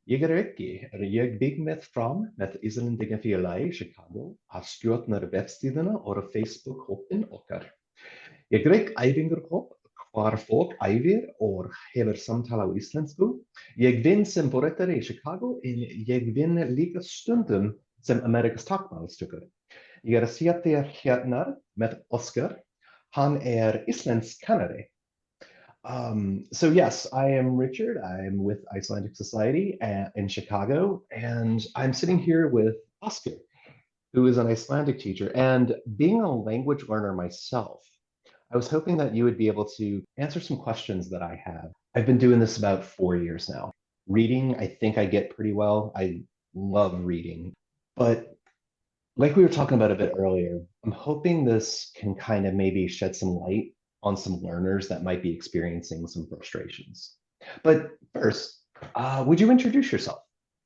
Ég er ekki. Ég bygg með fram með Íslendinga félagi í Chicago að stjórnar vefstíðuna og Facebook-hópin okkar. Ég reik æfingarhóp hvar fólk æfir og hefur samtal á íslensku. Ég vinn sem forritari í Chicago en ég vinn líka stundum sem Amerikas táknmálstjóri. Ég er að sitja hérna með Óskar. Hann er Íslensk kennari. So yes, I am Richard. I'm with Icelandic Society in Chicago, and I'm sitting here with Oscar, who is an Icelandic teacher. And being a language learner myself, I was hoping that you would be able to answer some questions that I have. I've been doing this about 4 years now. Reading, I think I get pretty well. I love reading. But like we were talking about a bit earlier, I'm hoping this can kind of maybe shed some light on some learners that might be experiencing some frustrations. But first, would you introduce yourself?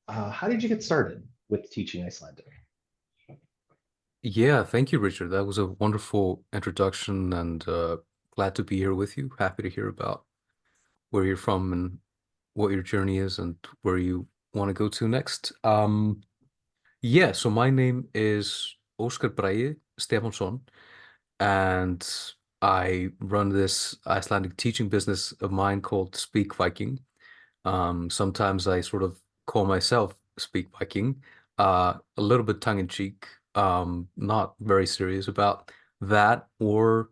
How did you get started with teaching Icelandic? Yeah, thank you, Richard. That was a wonderful introduction and glad to be here with you. Happy to hear about where you're from and what your journey is and where you want to go to next. Yeah, so my name is Óskar Bragi Stefánsson, and I run this Icelandic teaching business of mine called Speak Viking. Sometimes I sort of call myself Speak Viking, a little bit tongue in cheek, not very serious about that or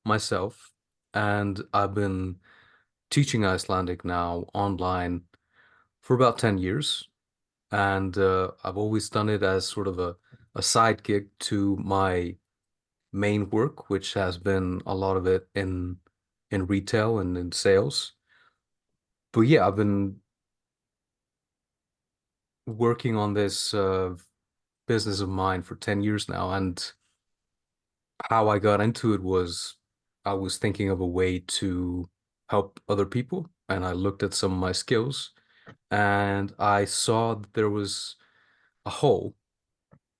myself. And I've been teaching Icelandic now online for about 10 years. And I've always done it as sort of a side gig to my main work, which has been a lot of it in retail and in sales. But yeah, I've been working on this business of mine for 10 years now, and how I got into it was I was thinking of a way to help other people, and I looked at some of my skills, and I saw that there was a hole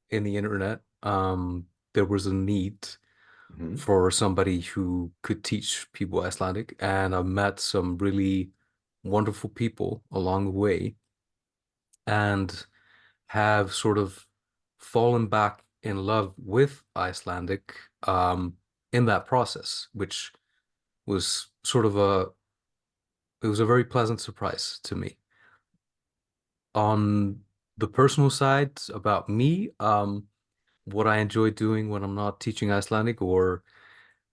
in the internet. There was a need Mhm. for somebody who could teach people Icelandic, and I met some really wonderful people along the way and have sort of fallen back in love with Icelandic in that process, which was sort of it was a very pleasant surprise to me. On the personal side, about me, what I enjoy doing when I'm not teaching Icelandic or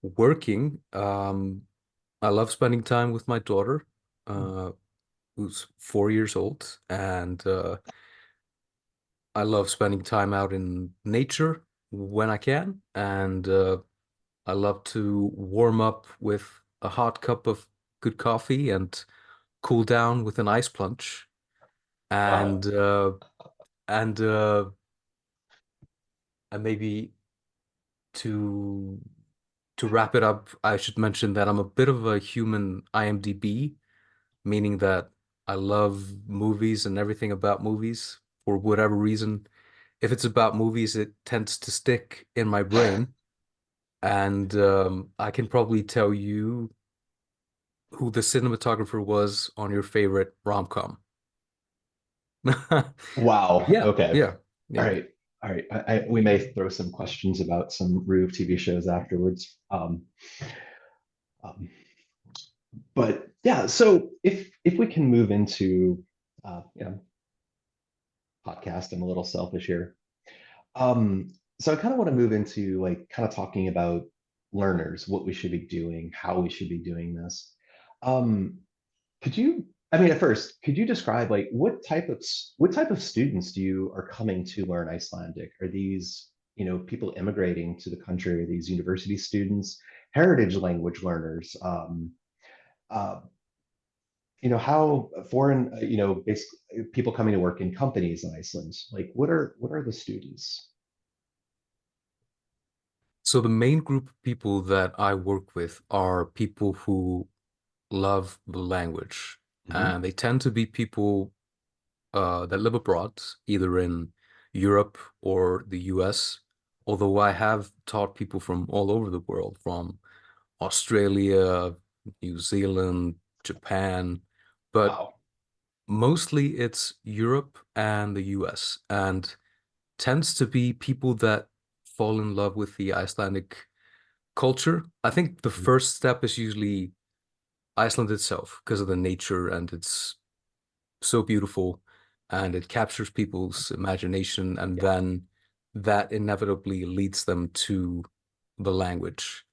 working, I love spending time with my daughter, uh, who's 4 years old, and I love spending time out in nature when I can, and I love to warm up with a hot cup of good coffee and cool down with an ice plunge. Wow. And and uh, and maybe to to wrap it up, I should mention that I'm a bit of a human IMDb, meaning that I love movies and everything about movies for whatever reason. If it's about movies, it tends to stick in my brain. And I can probably tell you who the cinematographer was on your favorite rom-com. Wow. Yeah, Okay. yeah, All yeah. right. All right. We may throw some questions about some Rube TV shows afterwards. Um, but yeah, so if we can move into you know, podcast, I'm a little selfish here. Um, so I kind of want to move into like kind of talking about learners, what we should be doing, how we should be doing this. Um, could you, I mean, at first, could you describe like what type of students do you are coming to learn Icelandic? Are these, people immigrating to the country? Are these university students, heritage language learners? Uh, how foreign, basically people coming to work in companies in Iceland, like what are the students? So the main group of people that I work with are people who love the language, Mhm. and they tend to be people that live abroad, either in Europe or the US. Although I have taught people from all over the world, from Australia, New Zealand, Japan, but Wow. Mostly it's Europe and the US, and tends to be people that fall in love with the Icelandic culture. I think the Mhm. first step is usually Iceland itself because of the nature, and it's so beautiful and it captures people's imagination, and Yeah. then that inevitably leads them to the language.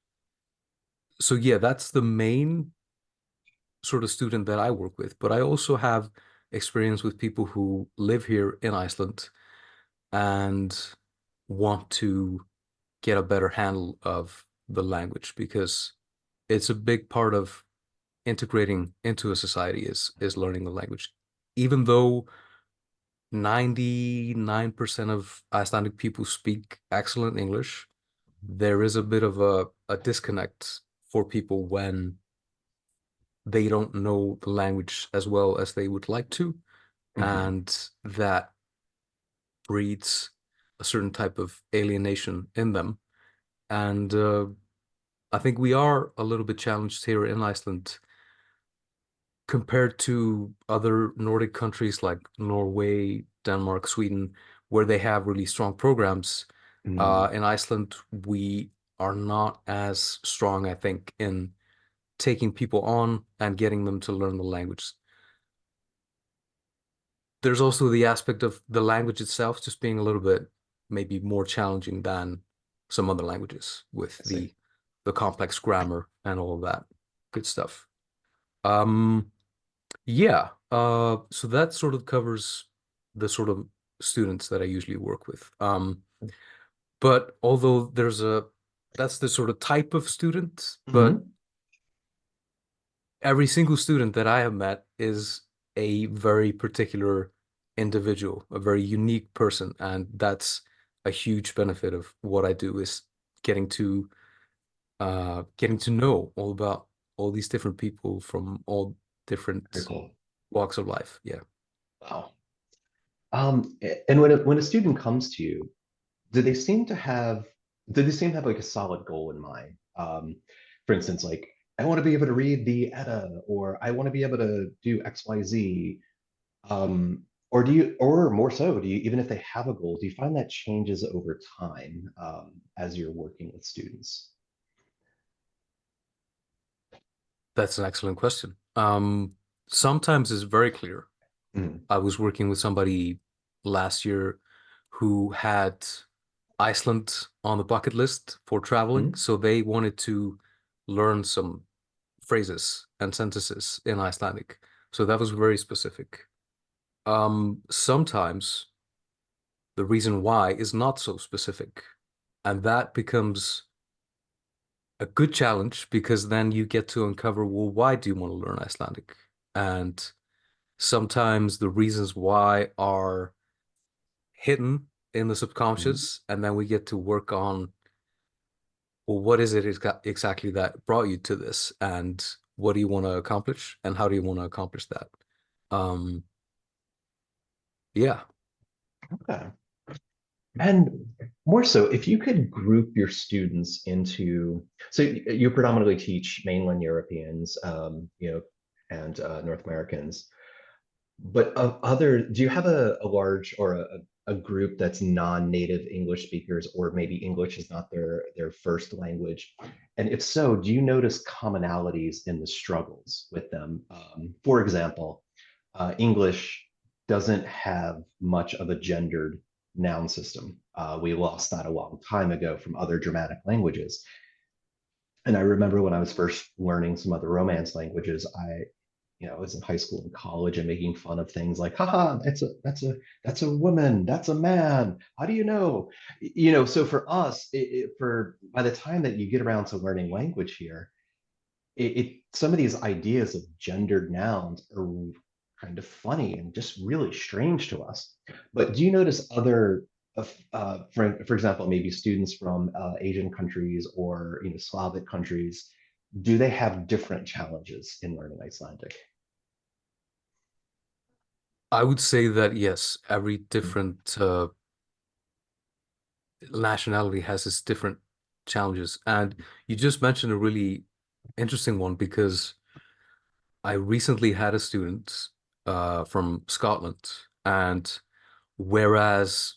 So yeah, that's the main sort of student that I work with, but I also have experience with people who live here in Iceland and want to get a better handle of the language because it's a big part of integrating into a society is learning the language. Even though 99% of Icelandic people speak excellent English, there is a bit of a disconnect for people when they don't know the language as well as they would like to, Mhm. and that breeds a certain type of alienation in them. And I think we are a little bit challenged here in Iceland compared to other Nordic countries like Norway, Denmark, Sweden, where they have really strong programs. Mm. In Iceland, we are not as strong, I think, in taking people on and getting them to learn the language. There's also the aspect of the language itself just being a little bit maybe more challenging than some other languages with I see. the complex grammar and all of that good stuff. Um, yeah, so that sort of covers the sort of students that I usually work with. But although that's the sort of type of student, but Mhm. every single student that I have met is a very particular individual, a very unique person, and that's a huge benefit of what I do is getting to getting to know all about all these different people from all Very different cool. walks of life. Yeah. Wow. And when a student comes to you, do they seem to have do they seem to have like a solid goal in mind? For instance, like I want to be able to read the Edda, or I want to be able to do XYZ. Or do you, or more so, do you, even if they have a goal, do you find that changes over time as you're working with students? That's an excellent question. Sometimes it's very clear. Mm. I was working with somebody last year who had Iceland on the bucket list for traveling, Mm. so they wanted to learn some phrases and sentences in Icelandic. So that was very specific. Sometimes the reason why is not so specific, and that becomes a good challenge because then you get to uncover, well, why do you want to learn Icelandic? And sometimes the reasons why are hidden in the Mm. subconscious, and then we get to work on, well, what is it exactly that brought you to this, and what do you want to accomplish, and how do you want to accomplish that? Um, yeah, Okay. And more so, if you could group your students into, so you predominantly teach mainland Europeans, and North Americans. But of other, do you have a large or a group that's non-native English speakers, or maybe English is not their first language? And if so, do you notice commonalities in the struggles with them? For example, English doesn't have much of a gendered noun system. We lost that a long time ago from other Germanic languages. And I remember when I was first learning some other Romance languages, I was in high school and college and making fun of things like, haha, that's a woman, that's a man. How do you know? So for us, for by the time that you get around to learning language here, some of these ideas of gendered nouns are kind of funny and just really strange to us. But do you notice other, for example, maybe students from Asian countries or Slavic countries, do they have different challenges in learning Icelandic? I would say that yes, every different nationality has its different challenges, and you just mentioned a really interesting one because I recently had a student from Scotland, and whereas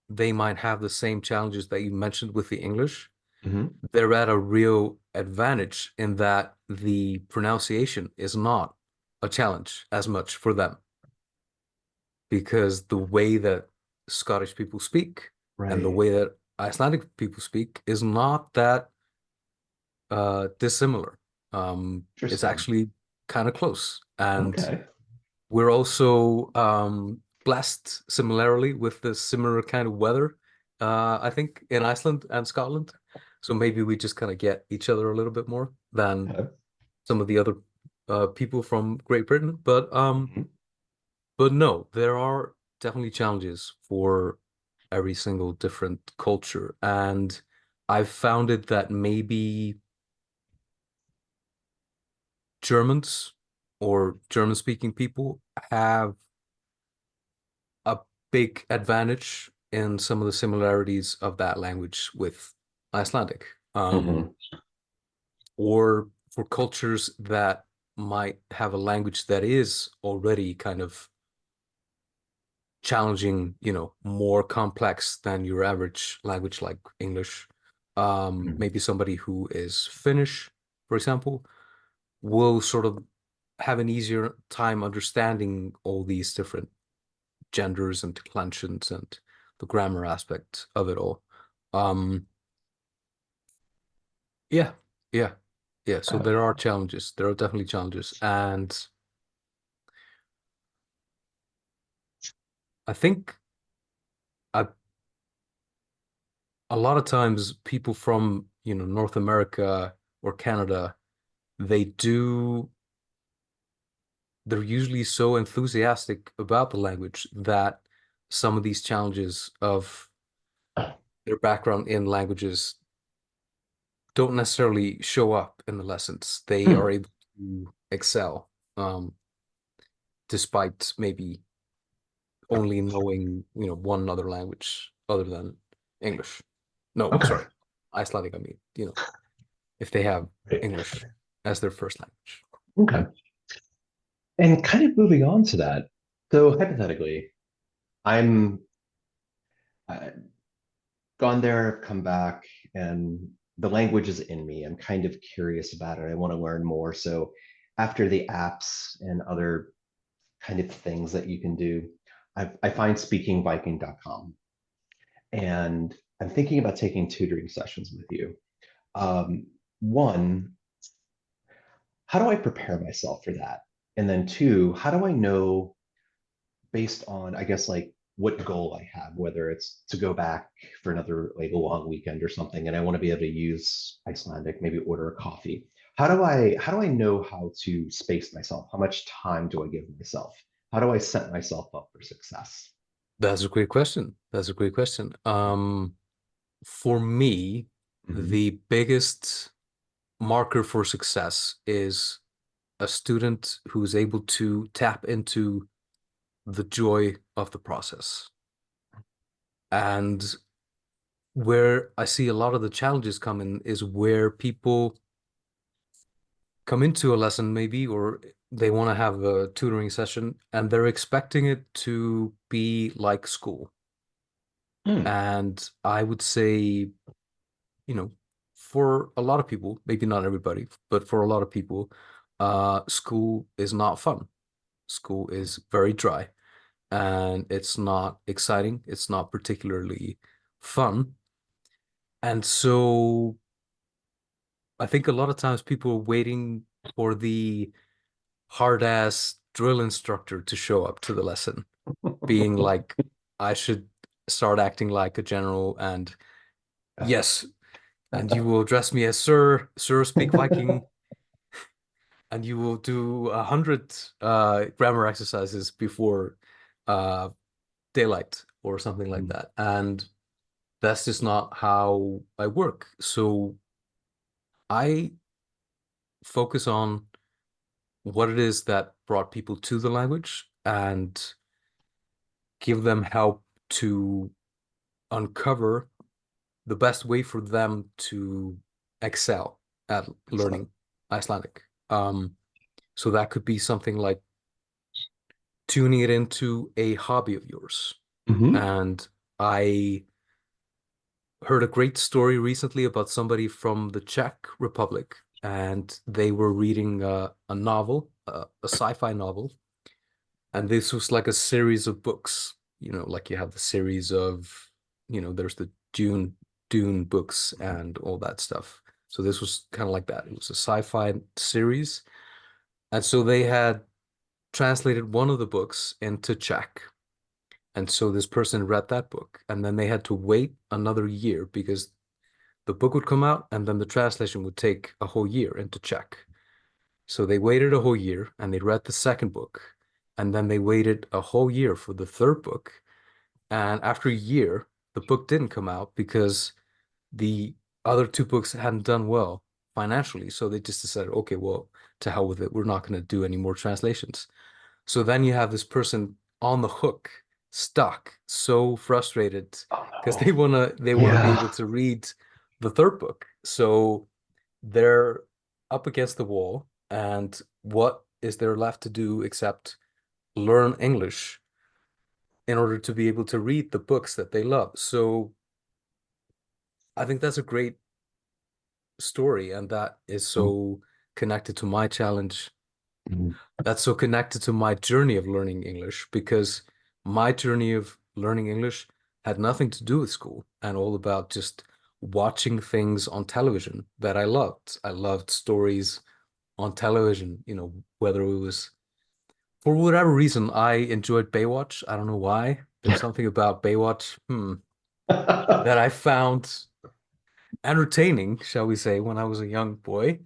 they might have the same challenges that you mentioned with the English, they're at a real advantage in that the pronunciation is not a challenge as much for them, because the way that Scottish people speak and the Right. way that Icelandic people speak is not that dissimilar. It's Interesting. actually kind of close. And Okay. we're also blessed similarly with the similar kind of weather, I think, in Iceland and Scotland. So maybe we just kind of get each other a little bit more than Okay. some of the other people from Great Britain. Mhm. But no, there are definitely challenges for every single different culture. And I've found it that maybe Germans or German speaking people have a big advantage in some of the similarities of that language with Icelandic. Mhm. Or for cultures that might have a language that is already kind of challenging, more complex than your average language like English. Mhm. Maybe somebody who is Finnish, for example, will sort of have an easier time understanding all these different genders and declensions and the grammar aspect of it all. Um, yeah, yeah, yeah. So Okay. there are challenges. There are definitely challenges, and I think a a lot of times people from North America or Canada, they do they're usually so enthusiastic about the language that some of these challenges of their background in languages don't necessarily show up in the lessons. They Hmm. are able to excel, despite maybe only knowing, one other language other than English. No, Okay. sorry, Icelandic, I mean, if they have Right. English as their first language. Okay. And kind of moving on to that. So hypothetically, I'm gone there, come back, and the language is in me. I'm kind of curious about it. I want to learn more. So after the apps and other kind of things that you can do, I find speakingviking.com. And I'm thinking about taking tutoring sessions with you. One, how do I prepare myself for that? And then two, how do I know based on, I guess, like what goal I have, whether it's to go back for another like a long weekend or something, and I want to be able to use Icelandic, maybe order a coffee. How do I know how to space myself? How much time do I give myself? How do I set myself up for success? That's a great question. That's a great question. For me, Mhm. the biggest marker for success is a student who's able to tap into the joy of the process. And where I see a lot of the challenges come in is where people come into a lesson maybe, or they want to have a tutoring session and they're expecting it to be like school. Mm. And I would say, you know, for a lot of people, maybe not everybody, but for a lot of people, school is not fun. School is very dry and it's not exciting. It's not particularly fun. And so I think a lot of times people are waiting for the hard ass drill instructor to show up to the lesson, being like, I should start acting like a general and yes, and you will address me as sir, sir, speak Viking, and you will do 100 grammar exercises before uh, daylight or something like that. And that's just not how I work. So I focus on what it is that brought people to the language and give them help to uncover the best way for them to excel at Excellent. learning Icelandic. So that could be something like tuning it into a hobby of yours. Hmm. And I heard a great story recently about somebody from the Czech Republic, and they were reading a novel, a sci-fi novel, and this was like a series of books. Like you have the series of, there's the Dune books and all that stuff. So this was kind of like that. It was a sci-fi series, and so they had translated one of the books into Czech. And so this person read that book, and then they had to wait another year because the book would come out and then the translation would take a whole year into Czech. So they waited a whole year and they read the second book. And then they waited a whole year for the third book. And after a year, the book didn't come out because the other two books hadn't done well financially. So they just decided, okay, well, to hell with it. We're not going to do any more translations. So then you have this person on the hook, stuck, so frustrated Oh because no. they want to be able Yeah. to read the third book. So they're up against the wall, and what is there left to do except learn English in order to be able to read the books that they love? So I think that's a great story, and that is so connected to my challenge. Mhm. That's so connected to my journey of learning English because my journey of learning English had nothing to do with school and all about just watching things on television that I loved. I loved stories on television, whether it was for whatever reason, I enjoyed Baywatch. I don't know why. There's something about Baywatch, that I found entertaining, shall we say, when I was a young boy.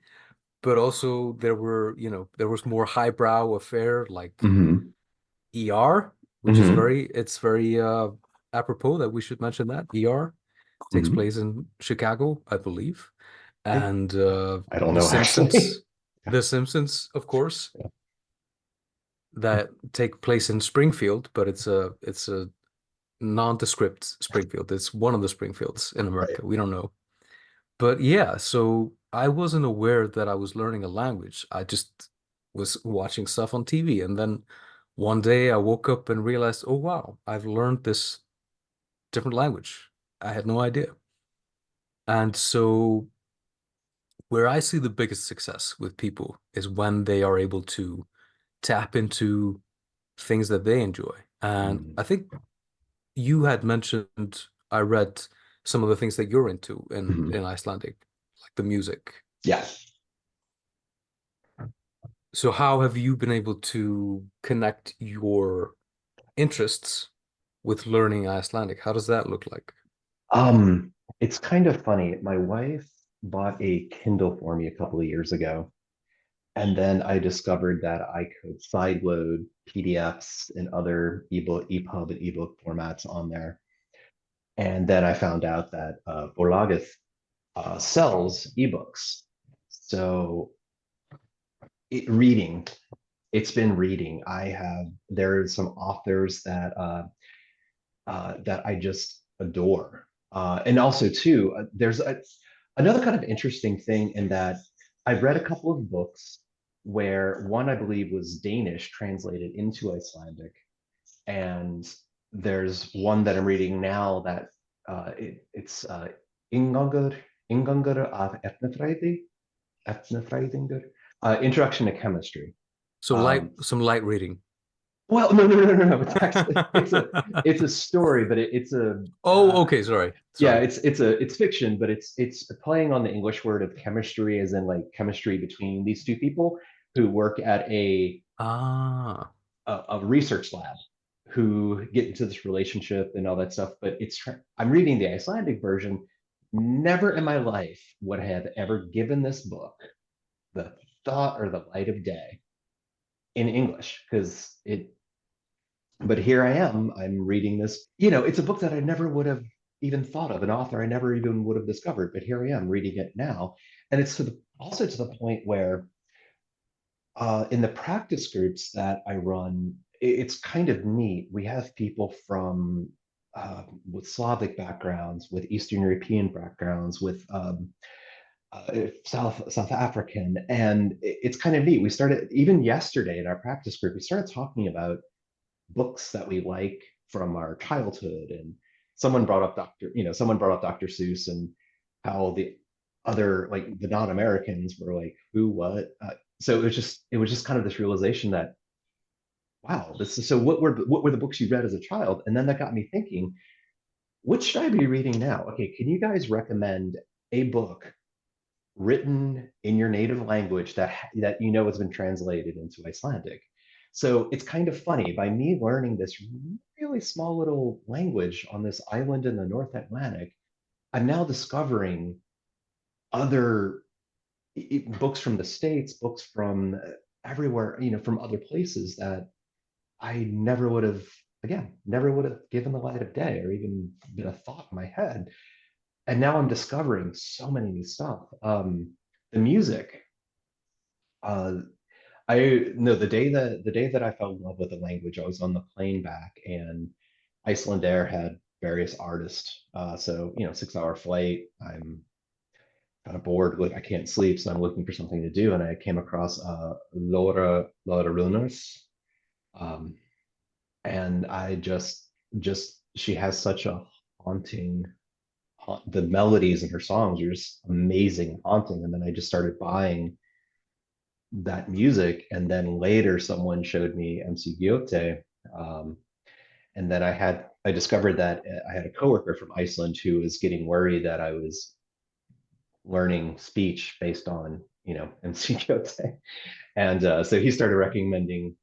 But also there was more highbrow affair like Hmm. ER, which is Hmm. it's very apropos that we should mention that. ER takes Hmm. place in Chicago, I believe. I And I don't The know actually. Simpsons, The Simpsons, of course, that take place in Springfield, but it's a nondescript Springfield. It's one of the Springfields in Right. America. We don't know. But yeah, so I wasn't aware that I was learning a language. I just was watching stuff on TV. And then one day I woke up and realized, oh, wow, I've learned this different language. I had no idea. And so where I see the biggest success with people is when they are able to tap into things that they enjoy. And Mhm. I think you had mentioned, I read some of the things that you're into Mhm. in Icelandic, like the music. Yeah. So how have you been able to connect your interests with learning Icelandic? How does that look like? It's kind of funny. My wife bought a Kindle for me a couple of years ago, and then I discovered that I could sideload PDFs and other ebook, EPUB, and ebook formats on there. And then I found out that Borlagus sells ebooks. So reading, it's been reading. There's some authors that I just adore. And also, too, another kind of interesting thing in that I've read a couple of books where one I believe was Danish translated into Icelandic, and there's one that I'm reading now that it's Ingangur, Ingangur af Efnafræðingur, Introduction to Chemistry. So Um, some light reading. well, no, no, no, no, no. It's actually it's a story, but it's a Oh, okay, sorry. yeah, Sorry. it's fiction, but it's playing on the English word of chemistry, as in like chemistry between these two people who work at Ah, a research lab, who get into this relationship and all that stuff. But I'm reading the Icelandic version. Never in my life would I have ever given this book the thought or the light of day in English, because it but here I am. I'm reading this. It's a book that I never would have even thought of, an author I never even would have discovered. But here I am reading it now, and it's also to the point where in the practice groups that I run, it's kind of neat. We have people from with Slavic backgrounds, with Eastern European backgrounds, with South African, and it's kind of neat. We started even yesterday in our practice group. We started talking about books that we like from our childhood. And someone brought up someone brought up Dr. Seuss and how the other, like the non-Americans were like, who, what? So it was just kind of this realization that, wow, this is, so what were the books you read as a child? And then that got me thinking, what should I be reading now? Okay, can you guys recommend a book written in your native language that you know has been translated into Icelandic? So it's kind of funny, by me learning this really small little language on this island in the North Atlantic, I'm now discovering other books from the States, books from everywhere, from other places that I never would have, again, never would have given the light of day or even been a thought in my head. And now I'm discovering so many new stuff. The music, uh, I no, the day that I fell in love with the language, I was on the plane back, and Icelandair had various artists. So 6 hour flight. I'm kind of bored, like I can't sleep, so I'm looking for something to do, and I came across Laura Runas, um, and I just she has such a haunting, the melodies in her songs are just amazing and haunting. And then I just started buying that music, and then later someone showed me MC Gyote, um, and then I discovered that I had a coworker from Iceland who was getting worried that I was learning speech based on MC Gyote, and so he started recommending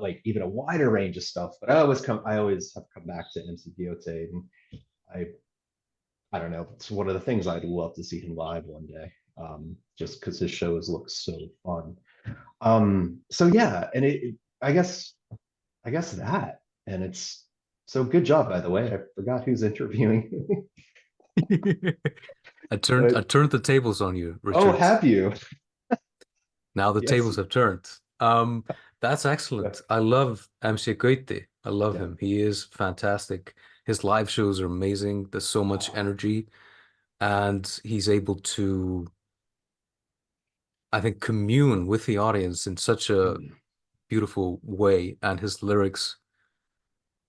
like even a wider range of stuff. But I always have come back to MC Gyote, and I I don't know, it's one of the things I'd love to see him live one day, just because his shows look so fun. So yeah, and I guess that, and it's so good job, by the way. I forgot who's interviewing. I But turned the tables on you, oh, Richard. have you? Now the Yes. tables have turned. That's Yeah. excellent. I love MC Goethe. I love Yeah. him. He is fantastic. His live shows are amazing. There's so much Oh, energy, and he's able to, I think, commune with the audience in such a mm, beautiful way. And his lyrics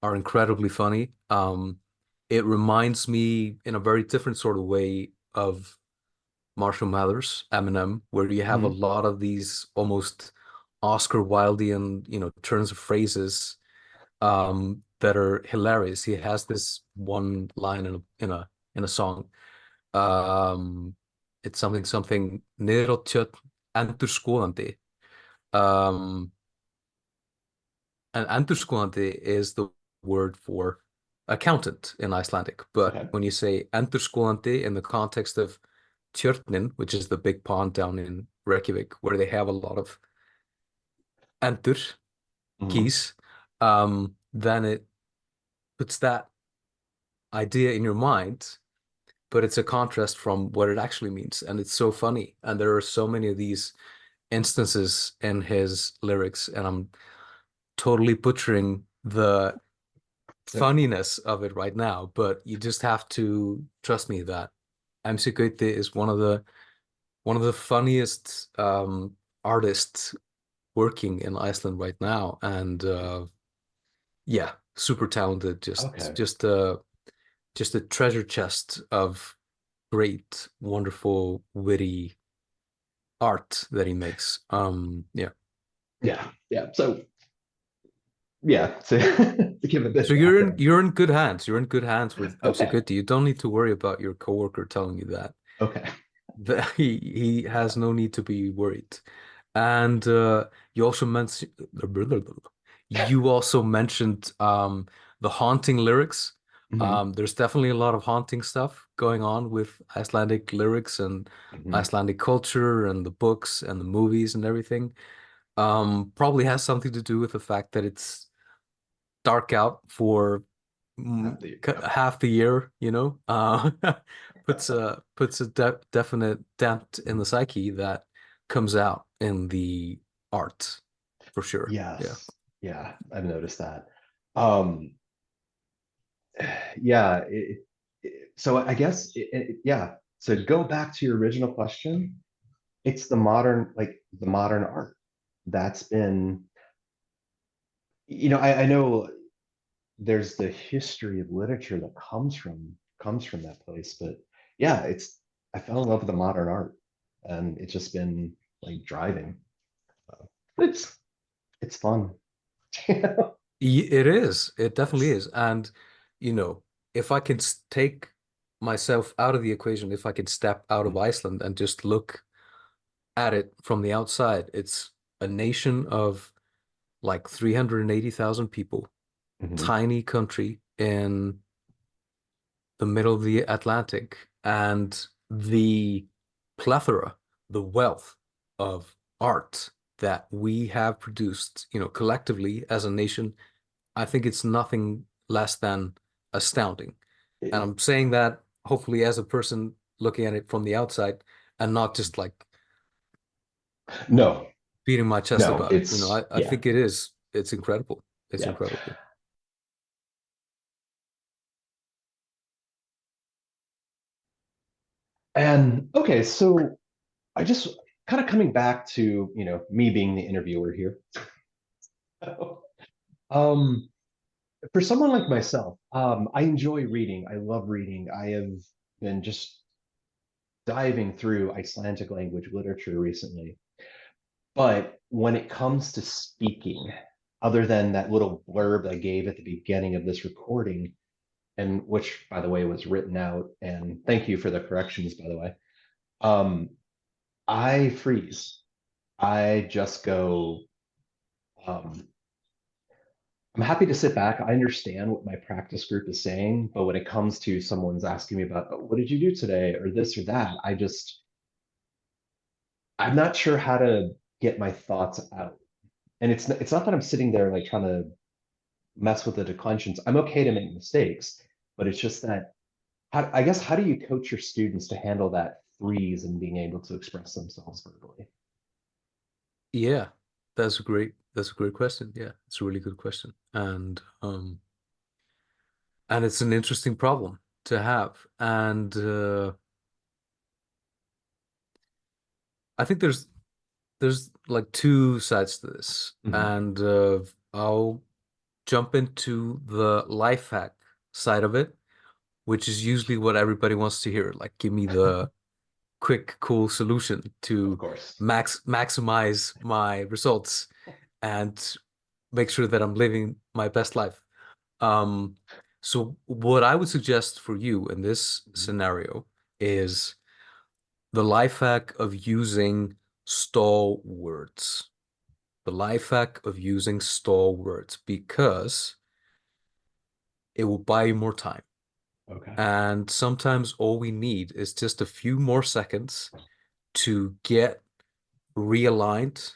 are incredibly funny. It reminds me in a very different sort of way of Marshall Mathers, Eminem, where you have a mhm. lot of these almost Oscar Wildean, turns of phrases that are hilarious. He has this one line in a song. Um, it's something niður á tjörn endurskoðandi. Um, and endurskoðandi is the word for accountant in Icelandic. But Okay. when you say endurskoðandi in the context of Tjörnin, which is the big pond down in Reykjavik, where they have a lot of endur, Mhm. geese, then it puts that idea in your mind, but it's a contrast from what it actually means. And it's so funny. And there are so many of these instances in his lyrics, and I'm totally butchering the funniness of it right now, but you just have to trust me that MC Gauti is one of the funniest artists working in Iceland right now, and yeah, super talented. Just Okay. just a just a treasure chest of great, wonderful, witty art that he makes. Yeah. Yeah. Yeah. So yeah, to give a bit So of you're in background. you're in good hands. You're in good hands with MC Okay. Gauti. You don't need to worry about your coworker telling you that. Okay. That he has no need to be worried. And you also mentioned the haunting lyrics. Hmm. There's definitely a lot of haunting stuff going on with Icelandic lyrics and Hmm. Icelandic culture and the books and the movies and everything. Probably has something to do with the fact that it's dark out for Yeah. half the year, puts a definite dent in the psyche that comes out in the art for sure. Yeah. Yes. Yeah, I've noticed that. Um, yeah. So I guess, yeah. So to go back to your original question, it's the modern art that's been I know there's the history of literature that comes from that place, but yeah, I fell in love with the modern art, and it's just been like driving. So it's fun. It is. It definitely is. And, you know, if I can take myself out of the equation, if I can step out of Iceland and just look at it from the outside, it's a nation of like 380,000 people, Mhm. tiny country in the middle of the Atlantic, and the plethora, the wealth of art that we have produced, collectively as a nation, I think it's nothing less than astounding. And It- I'm saying that hopefully as a person looking at it from the outside and not just like no, beating my chest no, about it. it's I yeah, think it is. It's incredible. It's yeah. incredible. And okay, so I just kind of coming back to, me being the interviewer here. Um, for someone like myself, I enjoy reading. I love reading. I have been just diving through Icelandic language literature recently. But when it comes to speaking, other than that little blurb I gave at the beginning of this recording, and which, by the way, was written out, and thank you for the corrections, by the way, um, I freeze. I just go, um, I'm happy to sit back. I understand what my practice group is saying, but when it comes to someone's asking me about, oh, what did you do today, or this or that, I'm not sure how to get my thoughts out. And it's not that I'm sitting there like trying to mess with the declensions. I'm okay to make mistakes, but it's just that I guess how do you coach your students to handle that freeze and being able to express themselves verbally? Yeah, that's a great question. Yeah, it's a really good question. And it's an interesting problem to have. And I think there's like two sides to this. Mhm. And I'll jump into the life hack side of it, which is usually what everybody wants to hear. Like, give me the quick, cool solution Of to course. maximize my results and make sure that I'm living my best life. Um, so what I would suggest for you in this Mhm. scenario is the life hack of using stall words. The life hack of using stall words because it will buy you more time. Okay. And sometimes all we need is just a few more seconds to get realigned,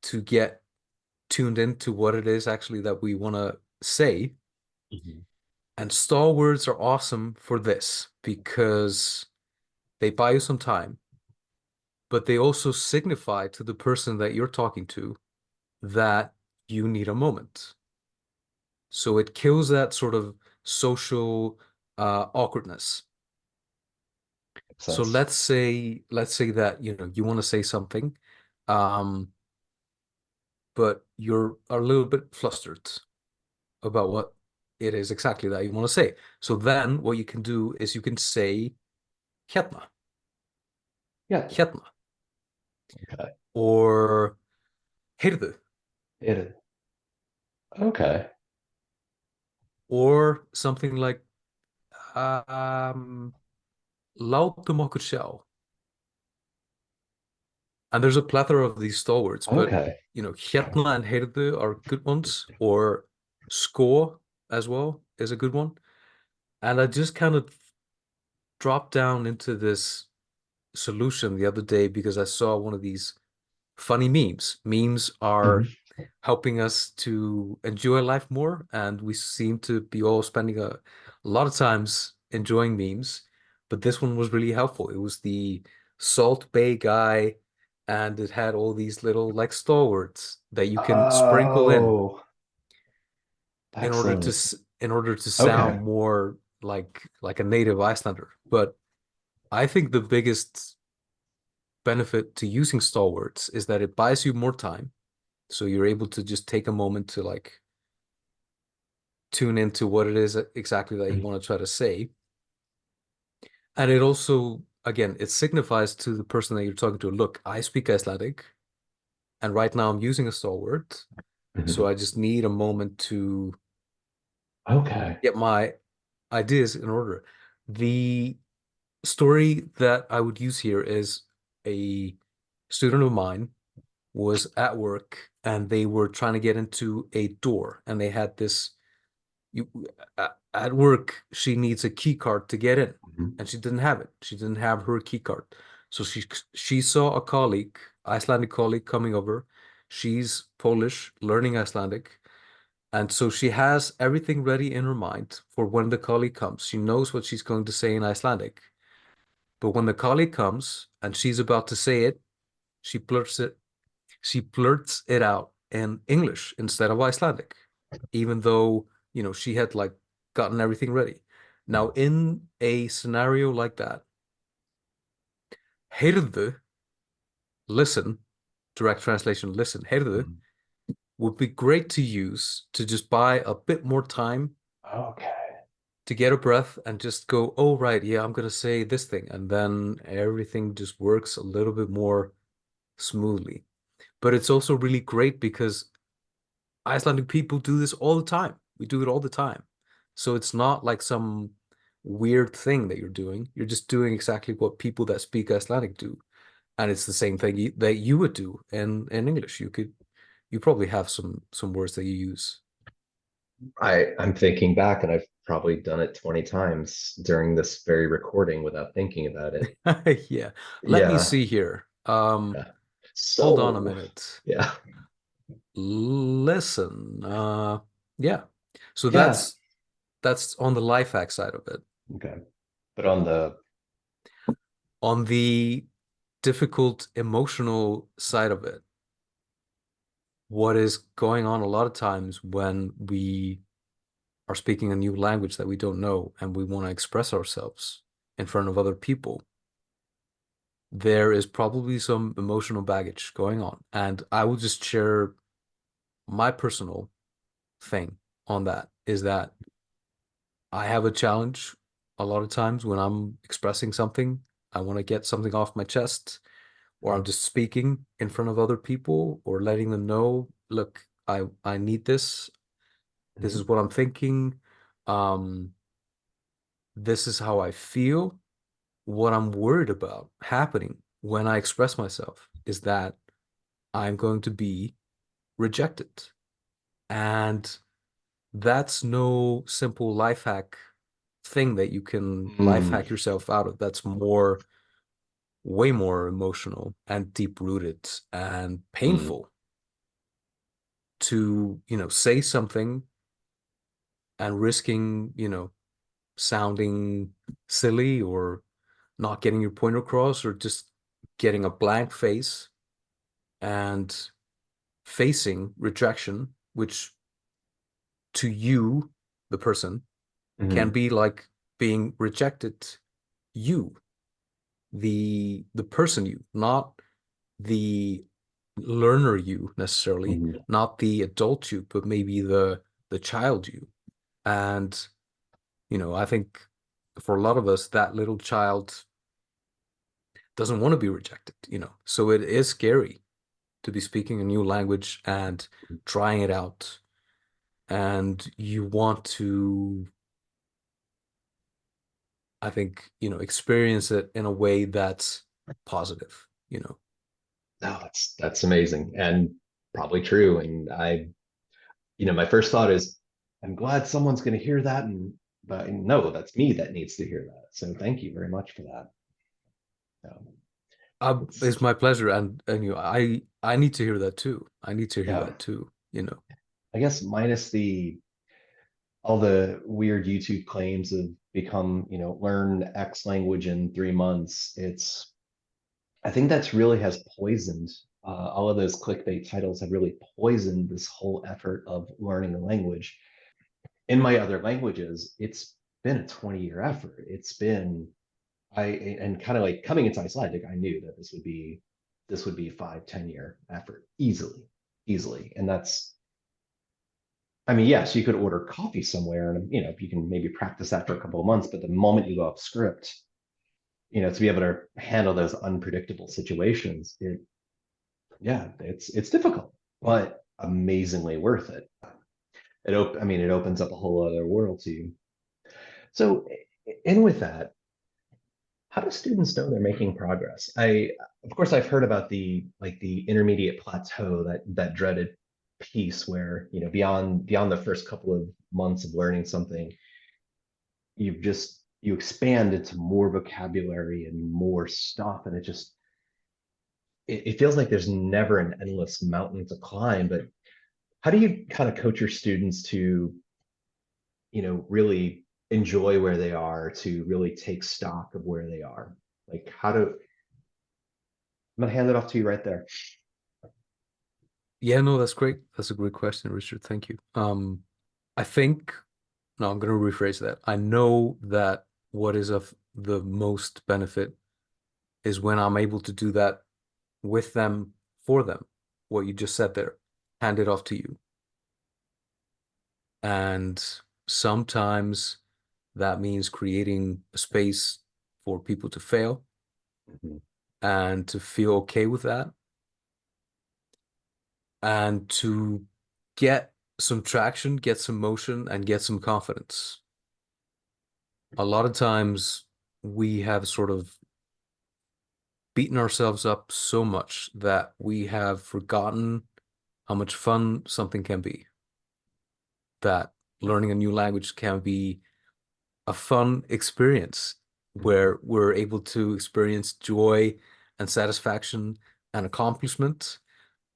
to get tuned into what it is actually that we want to say. Mhm. And stall words are awesome for this because they buy you some time, but they also signify to the person that you're talking to that you need a moment. So it kills that sort of social awkwardness. Makes So sense. let's say that you want to say something, um, but you're a little bit flustered about what it is exactly that you want to say. So then what you can do is you can say hérna, Yeah. hérna, Okay. or heyrðu, It okay. or something like um, látum okkur sjá. And there's a plethora of these stalwarts, but Okay. hérna and heyrðu are good ones, or score as well is a good one. And I just kind of dropped down into this solution the other day because I saw one of these funny memes. Memes Mhm. are helping us to enjoy life more, and we seem to be all spending a lot of times enjoying memes. But this one was really helpful. It was the Salt Bay guy, and it had all these little like stalwarts that you can sprinkle in Oh, excellent. in order to sound Okay. more like a native Icelander. But I think the biggest benefit to using stalwarts is that it buys you more time. So you're able to just take a moment to like tune into what it is exactly that you want to try to say. And it also, again, it signifies to the person that you're talking to, look, I speak Icelandic, and right now I'm using a stalwart, so I just need a moment to Okay. get my ideas in order. The story that I would use here is a student of mine was at work and they were trying to get into a door, and they had this you at work she needs a key card to get in, and she didn't have it. She didn't have her key card. So she saw a colleague, Icelandic colleague, coming over. She's Polish, learning Icelandic. And so she has everything ready in her mind for when the colleague comes. She knows what she's going to say in Icelandic. But when the colleague comes and she's about to say it, she blurts it she blurts it out in English instead of Icelandic, even though, she had like gotten everything ready. Now, in a scenario like that, heyrðu, listen, direct translation, listen, heyrðu, would be great to use to just buy a bit more time Okay. to get a breath and just go, oh, right, yeah, I'm going to say this thing. And then everything just works a little bit more smoothly. But it's also really great because Icelandic people do this all the time. We do it all the time. So it's not like some weird thing that you're doing. You're just doing exactly what people that speak Icelandic do. And it's the same thing that you would do in English. You probably have some words that you use. I'm thinking back, and I've probably done it 20 times during this very recording without thinking about it. Yeah. Let me Yeah. see here. Yeah. Hold on a So, minute. yeah. Listen. Yeah. So Yeah. that's on the life hack side of it. Okay. But on the On the difficult emotional side of it, what is going on a lot of times when we are speaking a new language that we don't know and we want to express ourselves in front of other people, there is probably some emotional baggage going on. And I will just share my personal thing on that is that I have a challenge a lot of times when I'm expressing something. I want to get something off my chest, or I'm just speaking in front of other people or letting them know, look, I need this. This is what I'm thinking. Um, this is how I feel. What I'm worried about happening when I express myself is that I'm going to be rejected. And that's no simple life hack thing that you can life Mm, hack yourself out of. That's way more emotional and deep rooted and mm, painful to, say something and risking, sounding silly or not getting your point across or just getting a blank face and facing rejection, which to you, the person, can mm, be like being rejected, you, the person you, not the learner you necessarily, mm, not the adult you, but maybe the child you. And I think for a lot of us, that little child doesn't want to be rejected, So it is scary to be speaking a new language and trying it out. And you want to, I think, experience it in a way that's positive. No, that's amazing and probably true. And my first thought is, I'm glad someone's going to hear that, but no, that's me that needs to hear that. So thank you very much for that. It's It's my pleasure, and I need to hear that too. I need to hear yeah. that too. I guess minus the all the weird YouTube claims of learn X language in 3 months. I think that's really has poisoned all of those clickbait titles have really poisoned this whole effort of learning a language. In my other languages, it's been a 20-year effort. It's been I and kind of like coming into Icelandic, I knew that this would be 5, 10-year effort easily, easily. And I mean, yes, you could order coffee somewhere and, you can maybe practice that for a couple of months, but the moment you go off script, to be able to handle those unpredictable situations, yeah, it's difficult, but amazingly worth it. I mean, it opens up a whole other world to you. So, and with that, how do students know they're making progress? Of course, I've heard about the intermediate plateau, that dreaded piece where, beyond the first couple of months of learning something, you expand into more vocabulary and more stuff, and it feels like there's never an endless mountain to climb. But how do you kind of coach your students to, really enjoy where they are, to really take stock of where they are? Like, I'm gonna hand it off to you right there. Yeah, no, that's great. That's a great question, Richard. Thank you. I think, no, I'm going to rephrase that. I know that what is of the most benefit is when I'm able to do that with them, for them. What you just said there, hand it off to you. And sometimes that means creating a space for people to fail Mhm. and to feel okay with that and to get some traction, get some motion, and get some confidence. A lot of times we have sort of beaten ourselves up so much that we have forgotten how much fun something can be. That learning a new language can be a fun experience where we're able to experience joy and satisfaction and accomplishment.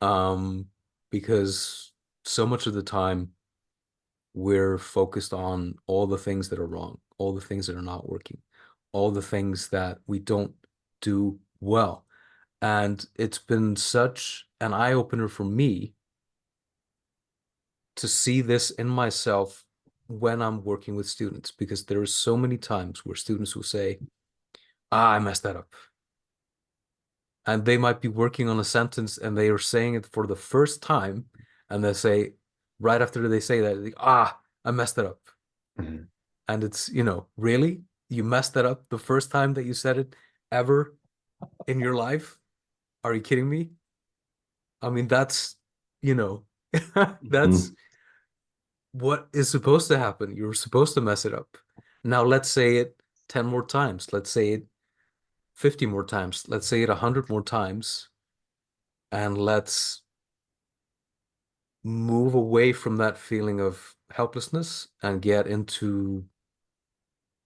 Um, because so much of the time we're focused on all the things that are wrong, all the things that are not working, all the things that we don't do well. And it's been such an eye-opener for me to see this in myself when I'm working with students, because there are so many times where students will say, I messed that up. And they might be working on a sentence and they are saying it for the first time, and they say, right after they say that, they, I messed that up. Mhm. And it's, really? You messed that up the first time that you said it ever in your life? Are you kidding me? I mean, you know, that's Mhm. what is supposed to happen. You're supposed to mess it up. Now let's say it 10 more times. Let's say it 50 more times. Let's say it 100 more times. And let's move away from that feeling of helplessness and get into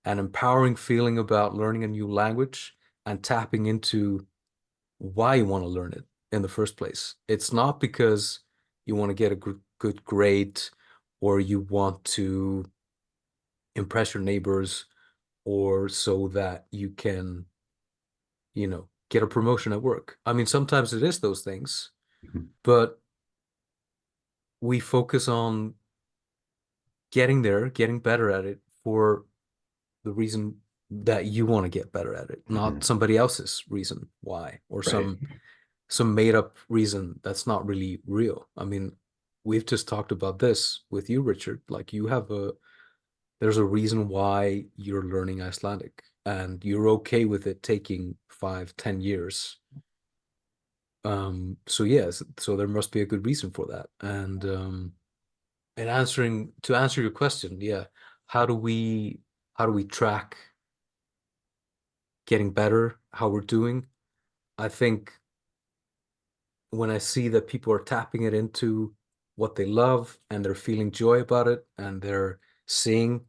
an empowering feeling about learning a new language and tapping into why you want to learn it in the first place. It's not because you want to get a good grade or you want to impress your neighbors or so that you can, get a promotion at work. I mean, sometimes it is those things, Mhm. but we focus on getting there, getting better at it for the reason that you want to get better at it, not Mhm. somebody else's reason why, or Right. some made up reason that's not really real. I mean, we've just talked about this with you, Richard. Like there's a reason why you're learning Icelandic and you're okay with it taking 5, 10 years. So yes, so there must be a good reason for that. And to answer your question, yeah, how do we how do we track getting better, how we're doing? I think when I see that people are tapping it into what they love and they're feeling joy about it and they're seeing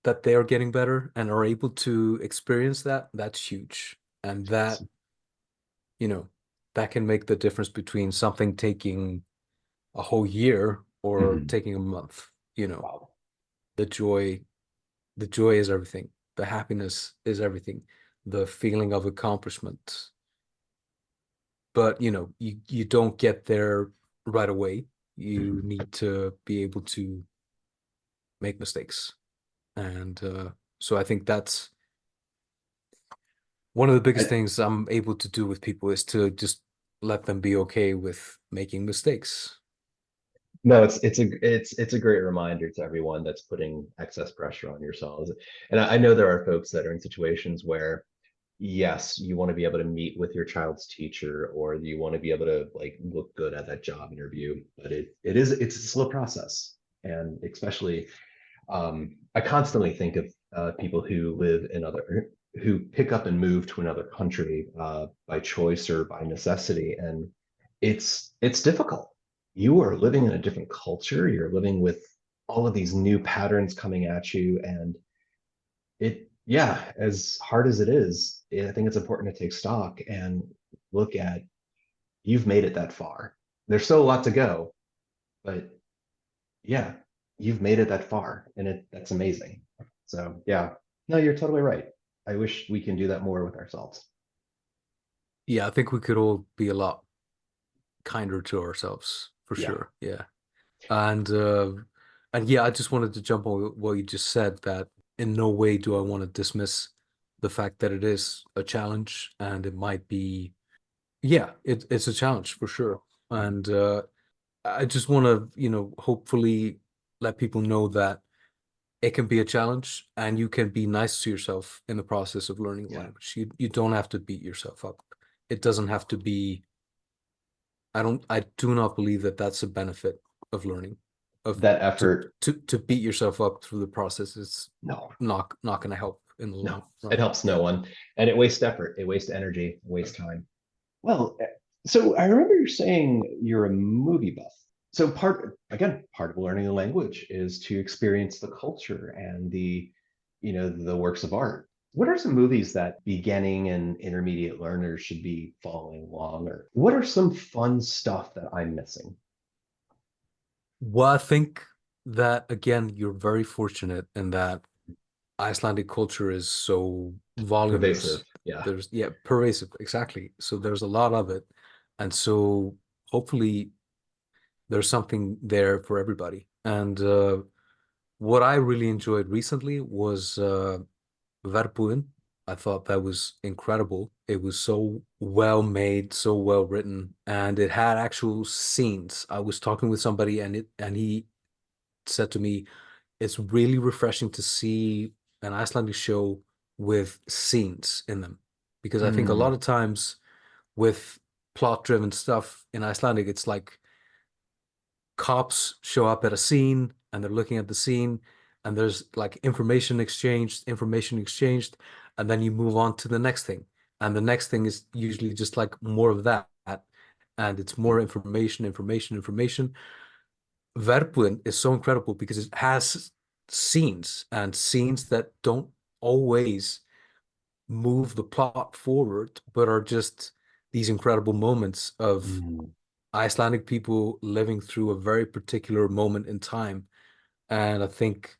that they are getting better and are able to experience that, that's huge. And you know, that can make the difference between something taking a whole year or Mhm. taking a month. Wow. The joy, the joy is everything. The happiness is everything. The feeling of accomplishment. But you don't get there right away. You Mhm. need to be able to make mistakes. And so I think that's one of the biggest I, things I'm able to do with people is to just let them be okay with making mistakes. No, it's a great reminder to everyone that's putting excess pressure on yourselves. And I know there are folks that are in situations where, yes, you want to be able to meet with your child's teacher, or you want to be able to like look good at that job interview, but it's a slow process. And especially, I constantly think of people who live in other who pick up and move to another country by choice or by necessity, and it's difficult. You are living in a different culture. You're living with all of these new patterns coming at you, and yeah, as hard as it is, I think it's important to take stock and look at you've made it that far. There's still a lot to go, but yeah, you've made it that far, and that's amazing. So yeah, no, you're totally right. I wish we can do that more with ourselves. Yeah, I think we could all be a lot kinder to ourselves for Yeah, sure. Yeah. And uh and yeah, I just wanted to jump on what you just said, that in no way do I want to dismiss the fact that it is a challenge, and it might be, yeah, it's a challenge for sure. And I just want to, hopefully let people know that it can be a challenge, and you can be nice to yourself in the process of learning a yeah. language. You don't have to beat yourself up. It doesn't have to be, I do not believe that that's a benefit of learning, of That to effort, to beat yourself up through the process is no, not going to help in the no, long it run. helps no Yeah. one, and it wastes effort, it wastes energy, it wastes time. Well, so I remember you saying you're a movie buff. So part of learning a language is to experience the culture and the works of art. What are some movies that beginning and intermediate learners should be following along, or what are some fun stuff that I'm missing? Well, I think that again, you're very fortunate in that Icelandic culture is so voluminous. Pervasive, yeah. There's, yeah, pervasive, exactly. So there's a lot of it. And so hopefully there's something there for everybody. And what I really enjoyed recently was Verbuin. I thought that was incredible. It was so well made, so well written, and it had actual scenes. I was talking with somebody, and he said to me, it's really refreshing to see an Icelandic show with scenes in them. Because I think a lot Mm, of times with plot-driven stuff in Icelandic, it's like cops show up at a scene and they're looking at the scene, and there's like information exchanged, and then you move on to the next thing. And the next thing is usually just like more of that. And it's more information. Verbuin is so incredible because it has scenes, and scenes that don't always move the plot forward, but are just these incredible moments of mm, Icelandic people living through a very particular moment in time. And I think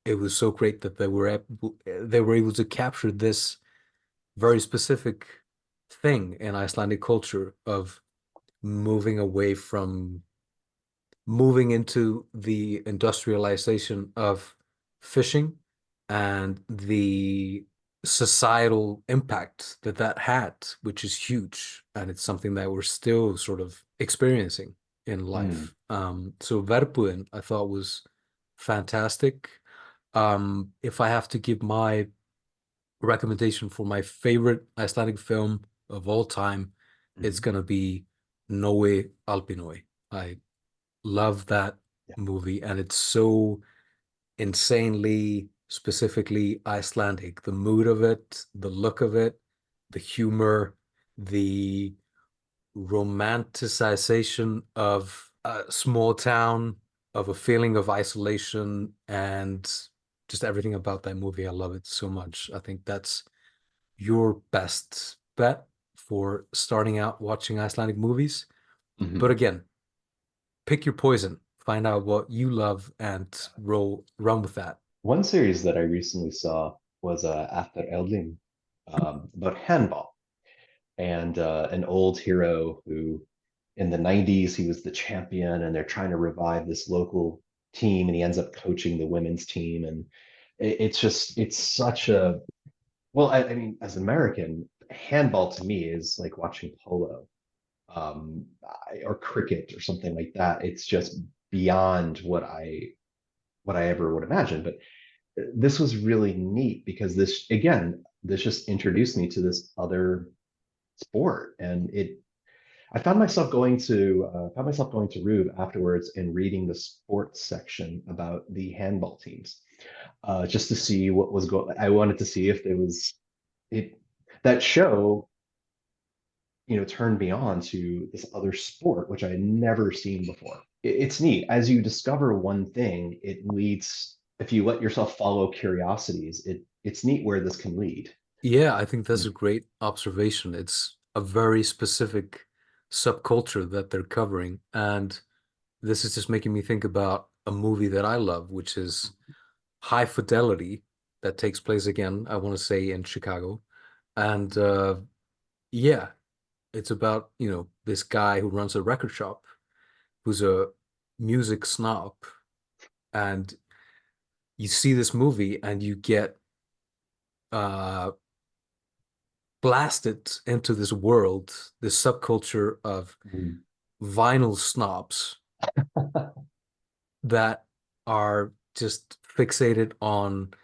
it was so great that they were able to capture this very specific thing in Icelandic culture of moving away from moving into the industrialization of fishing, and the societal impact that that had, which is huge. And it's something that we're still sort of experiencing in mm. life. So Verbuin, I thought was fantastic. If I have to give my recommendation for my favorite Icelandic film of all time, it's Mhm. gonna be Nói Albinoi. I love that Yeah. movie, and it's so insanely specifically Icelandic. The mood of it, the look of it, the humor, the romanticization of a small town, of a feeling of isolation, and just everything about that movie. I love it so much. I think that's your best bet for starting out watching Icelandic movies. But Mhm. again, pick your poison, find out what you love, and run with that. One series that I recently saw was After Eldin, about handball, and an old hero who in the 90s he was the champion, and they're trying to revive this local team, and he ends up coaching the women's team. And it's such a, well, I mean, as an American, handball to me is like watching polo. or cricket or something like that. It's just beyond what I ever would imagine. But this was really neat because this just introduced me to this other sport, and I found myself going to Rube afterwards and reading the sports section about the handball teams, just to see what was going. I wanted to see if there was it that show, turned me on to this other sport which I had never seen before. It's neat as you discover one thing. It leads if you let yourself follow curiosities. It's neat where this can lead. Yeah, I think that's a great observation. It's a very specific subculture that they're covering. And this is just making me think about a movie that I love, which is High Fidelity, that takes place again, I want to say in Chicago. And yeah, it's about, this guy who runs a record shop who's a music snob. And you see this movie and you get uh blasted into this world, this subculture of Mm. vinyl snobs that are just fixated on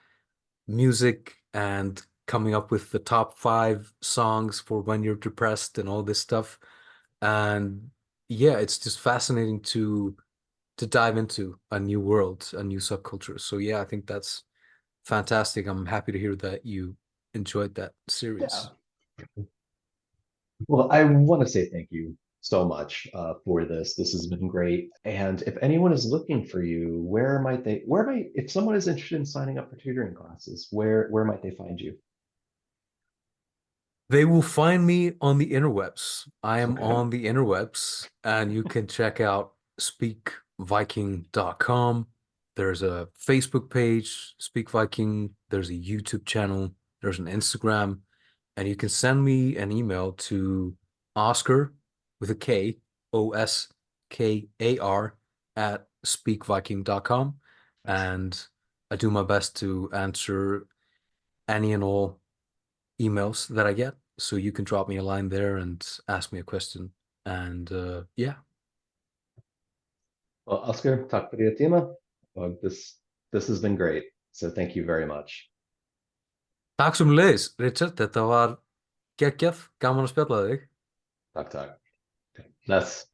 music and coming up with the top 5 songs for when you're depressed and all this stuff. And yeah, it's just fascinating to dive into a new world, a new subculture. So yeah, I think that's fantastic. I'm happy to hear that you enjoyed that Yeah. series. Well, I want to say thank you so much for this. This has been great. And if anyone is looking for you, if someone is interested in signing up for tutoring classes, where might they find you? They will find me on the interwebs. I am Okay. on the interwebs, and you can check out speakviking.com. There's a Facebook page, Speak Viking. There's a YouTube channel. There's an Instagram. And you can send me an email to Oscar with a K, Oskar at speakviking.com. And I do my best to answer any and all emails that I get. So you can drop me a line there and ask me a question. And yeah. Well, Oscar, takk fyrir tíma. This has been great. So thank you very much. Takk sem leiðis, Richard. Þetta var geggjað. Gaman að spjalla við þig. Takk. Okay. That's